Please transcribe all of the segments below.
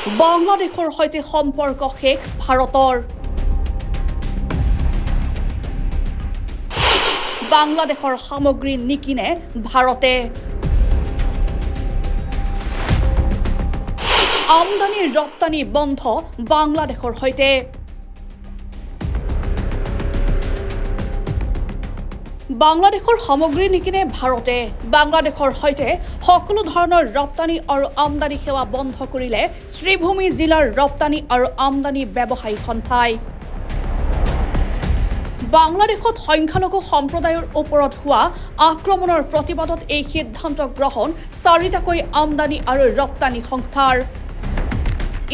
বাংলাদেশৰ সৈতে সম্পৰ্ক শেষ ভাৰতৰ বাংলাদেশৰ সামগ্ৰী নিকিনে ভাৰতে আমদানি ৰপ্তানি বন্ধ বাংলাদেশৰ সৈতে বাংলাদেশৰ সামগ্ৰী নিকিনে ভাৰতে বাংলাদেশৰ সৈতে সকলো ধৰণৰ ৰপ্তানি আৰু আমদানি সেৱা বন্ধ কৰিলে শ্ৰীভূমি জিলাৰ ৰপ্তানি আৰু আমদানি ব্যৱসায়ী সন্থাই বাংলাদেশত সংখ্যালঘু সম্প্ৰদায়ৰ ওপৰত হোৱা আক্ৰমণৰ প্ৰতিবাদত এই সিদ্ধান্ত গ্ৰহণ চাৰিটাকৈ আমদানি আৰু ৰপ্তানি সংস্থাৰ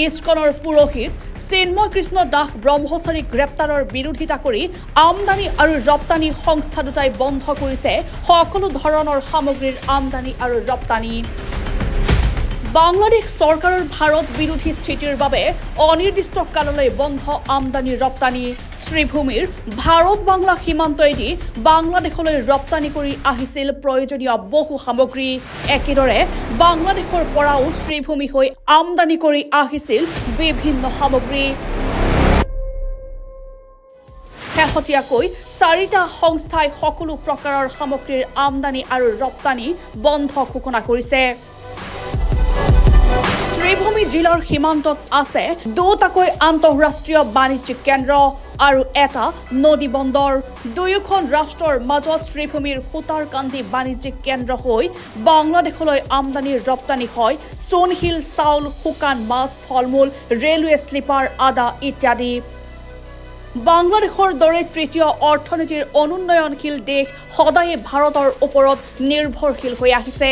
ইস্কনৰ পুৰোহিত চিন্ময় কৃষ্ণ দাস ব্ৰহ্মচাৰী গ্ৰেপ্তাৰৰ বিৰোধিতা কৰি আমদানি আৰু ৰপ্তানি সংস্থা দুটাই বন্ধ কৰিছে সকলো ধৰণৰ সামগ্ৰীৰ আমদানি আৰু ৰপ্তানি বাংলাদেশ চৰকাৰৰ ভাৰত বিৰোধী স্থিতিৰ বাবে অনিৰ্দিষ্ট কাললৈ বন্ধ আমদানি ৰপ্তানি শ্ৰীভূমিৰ ভাৰত বাংলা সীমান্তয়েদি বাংলাদেশলৈ ৰপ্তানি কৰি আহিছিল প্ৰয়োজনীয় বহু সামগ্ৰী একেদৰে বাংলাদেশৰ পৰাও শ্ৰীভূমি হৈ আমদানি কৰি আহিছিল বিভিন্ন সামগ্ৰী শেহতীয়াকৈ চাৰিটা সংস্থাই সকলো প্ৰকাৰৰ সামগ্ৰীৰ আমদানি আৰু ৰপ্তানি বন্ধ ঘোষণা কৰিছে শ্ৰীভূমি জিলাৰ সীমান্তত আছে দুটাকৈ আন্তঃৰাষ্ট্ৰীয় বাণিজ্যিক কেন্দ্ৰ আৰু এটা নদী বন্দৰ দুয়োখন ৰাষ্ট্ৰৰ মাজত শ্ৰীভূমিৰ সুতাৰকান্দি বাণিজ্যিক কেন্দ্ৰ হৈ বাংলাদেশলৈ আমদানি ৰপ্তানি হয় সোণশিল চাউল শুকান মাছ ফলমূল ৰেলৱে স্লিপাৰ আদা ইত্যাদি বাংলাদেশৰ দৰে তৃতীয় অৰ্থনীতিৰ অনুন্নয়নশীল দেশ সদায়ে ভাৰতৰ ওপৰত নিৰ্ভৰশীল হৈ আহিছে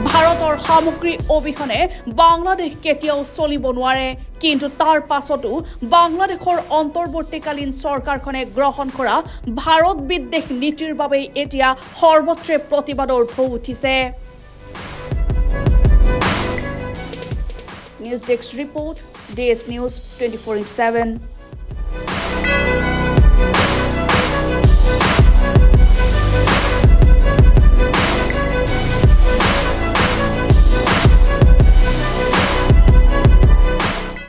ভাৰতৰ সামগ্ৰী অবিহনে বাংলাদেশ কেতিয়াও চলিব নোৱাৰে কিন্তু তাৰ পাছতো বাংলাদেশৰ অন্তৰ্বৰ্তীকালীন চৰকাৰখনে গ্ৰহণ কৰা ভাৰত বিদ্বেষ নীতিৰ বাবে এতিয়া সৰ্বত্ৰে প্ৰতিবাদৰ ঢৌ উঠিছে news desk report DS News 24/7